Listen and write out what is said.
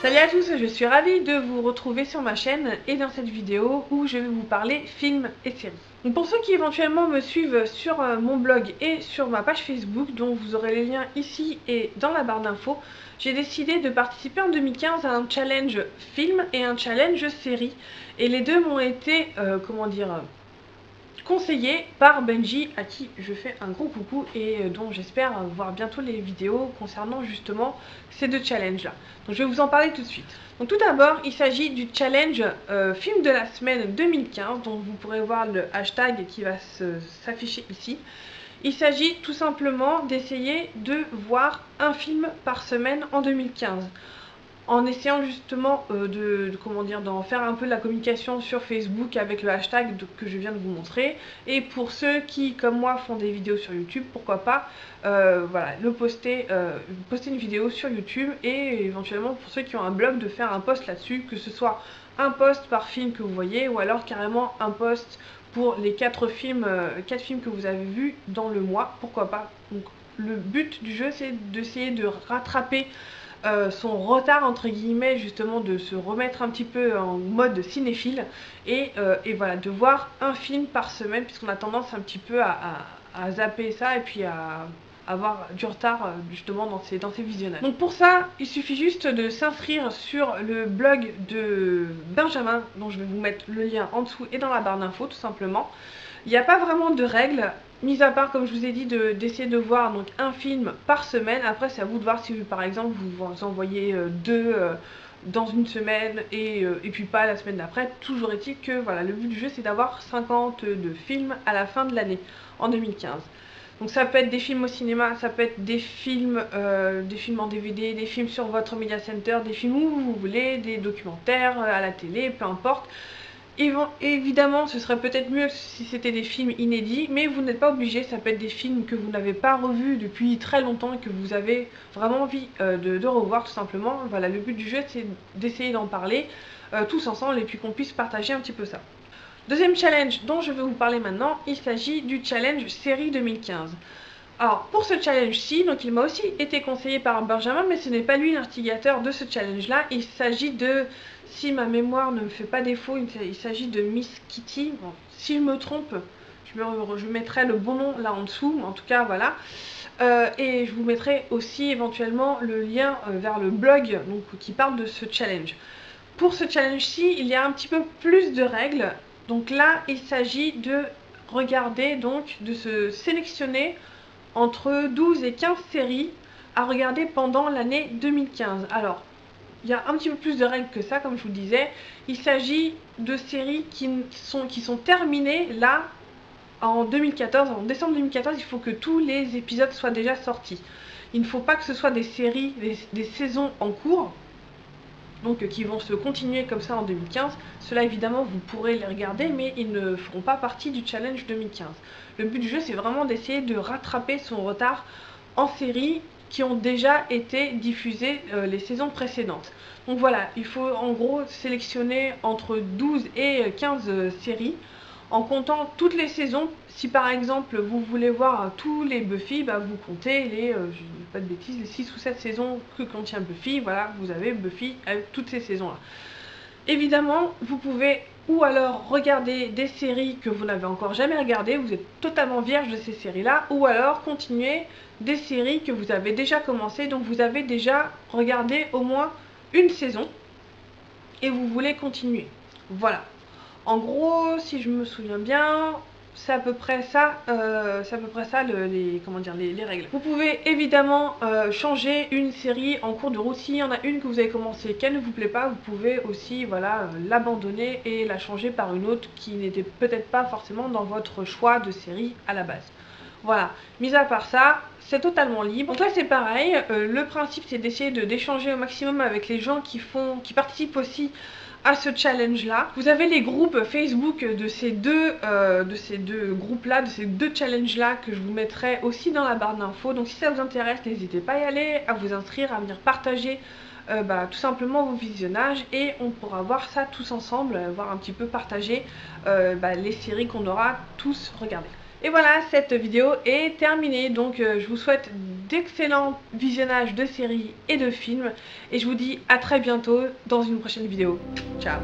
Salut à tous, je suis ravie de vous retrouver sur ma chaîne et dans cette vidéo où je vais vous parler films et séries. Donc pour ceux qui éventuellement me suivent sur mon blog et sur ma page Facebook, dont vous aurez les liens ici et dans la barre d'infos, j'ai décidé de participer en 2015 à un challenge film et un challenge série. Et les deux m'ont été, conseillé par Benji, à qui je fais un gros coucou et dont j'espère voir bientôt les vidéos concernant justement ces deux challenges là. Donc je vais vous en parler tout de suite. Donc tout d'abord, il s'agit du challenge film de la semaine 2015, dont vous pourrez voir le hashtag qui va s'afficher ici. Il s'agit tout simplement d'essayer de voir un film par semaine en 2015. En essayant justement d'en faire un peu de la communication sur Facebook avec le hashtag que je viens de vous montrer. Et pour ceux qui, comme moi, font des vidéos sur YouTube, pourquoi pas poster une vidéo sur YouTube, et éventuellement pour ceux qui ont un blog de faire un post là-dessus, que ce soit un post par film que vous voyez, ou alors carrément un post pour les 4 films que vous avez vus dans le mois, pourquoi pas. Donc le but du jeu, c'est d'essayer de rattraper son retard entre guillemets, justement de se remettre un petit peu en mode cinéphile et voilà, de voir un film par semaine, puisqu'on a tendance un petit peu à zapper ça et puis à avoir du retard justement dans ces visionnages. Donc pour ça, il suffit juste de s'inscrire sur le blog de Benjamin, dont je vais vous mettre le lien en dessous et dans la barre d'infos tout simplement. Il n'y a pas vraiment de règles, mis à part, comme je vous ai dit, d'essayer de voir donc un film par semaine. Après, c'est à vous de voir si par exemple vous envoyez deux dans une semaine et puis pas la semaine d'après. Toujours est-il que voilà, le but du jeu, c'est d'avoir 52 films à la fin de l'année, en 2015. Donc ça peut être des films au cinéma, ça peut être des films en DVD, des films sur votre media center, des films où vous voulez, des documentaires à la télé, peu importe. Évidemment, ce serait peut-être mieux si c'était des films inédits, mais vous n'êtes pas obligé. Ça peut être des films que vous n'avez pas revus depuis très longtemps et que vous avez vraiment envie de revoir tout simplement. Voilà, le but du jeu, c'est d'essayer d'en parler tous ensemble et puis qu'on puisse partager un petit peu ça. Deuxième challenge dont je vais vous parler maintenant, il s'agit du challenge série 2015. Alors, pour ce challenge-ci, donc il m'a aussi été conseillé par Benjamin, mais ce n'est pas lui l'instigateur de ce challenge-là. Il s'agit de, si ma mémoire ne me fait pas défaut, il s'agit de Miss Kitty. Bon, si je me trompe, je mettrai le bon nom là en dessous, en tout cas, voilà. Et je vous mettrai aussi éventuellement le lien vers le blog donc, qui parle de ce challenge. Pour ce challenge-ci, il y a un petit peu plus de règles. Donc là, il s'agit de regarder, donc de se sélectionner entre 12 et 15 séries à regarder pendant l'année 2015. Alors, il y a un petit peu plus de règles que ça, comme je vous le disais. Il s'agit de séries qui sont terminées là en 2014. En décembre 2014, il faut que tous les épisodes soient déjà sortis. Il ne faut pas que ce soit des séries, des saisons en cours, donc qui vont se continuer comme ça en 2015. Cela évidemment vous pourrez les regarder, mais ils ne feront pas partie du challenge 2015. Le but du jeu, c'est vraiment d'essayer de rattraper son retard en séries qui ont déjà été diffusées les saisons précédentes. Donc voilà, il faut en gros sélectionner entre 12 et 15 séries en comptant toutes les saisons. Si par exemple vous voulez voir tous les Buffy, bah vous comptez les, je dis pas de bêtises, les 6 ou 7 saisons que contient Buffy. Voilà, vous avez Buffy avec toutes ces saisons là. Évidemment, vous pouvez ou alors regarder des séries que vous n'avez encore jamais regardées, vous êtes totalement vierge de ces séries là, ou alors continuer des séries que vous avez déjà commencé, donc vous avez déjà regardé au moins une saison et vous voulez continuer. Voilà. En gros, si je me souviens bien, c'est à peu près ça, les règles. Vous pouvez évidemment changer une série en cours de route. S'il y en a une que vous avez commencé qu'elle ne vous plaît pas, vous pouvez aussi l'abandonner et la changer par une autre qui n'était peut-être pas forcément dans votre choix de série à la base. Voilà, mis à part ça, c'est totalement libre. Donc là c'est pareil, le principe c'est d'essayer d'échanger au maximum avec les gens qui participent aussi à ce challenge là. Vous avez les groupes Facebook de ces deux groupes là, de ces deux challenges là, que je vous mettrai aussi dans la barre d'infos. Donc si ça vous intéresse, n'hésitez pas à y aller, à vous inscrire, à venir partager tout simplement vos visionnages, et on pourra voir ça tous ensemble, voir un petit peu partager les séries qu'on aura tous regardées. Et voilà, cette vidéo est terminée, donc je vous souhaite d'excellents visionnages de séries et de films, et je vous dis à très bientôt dans une prochaine vidéo. Ciao!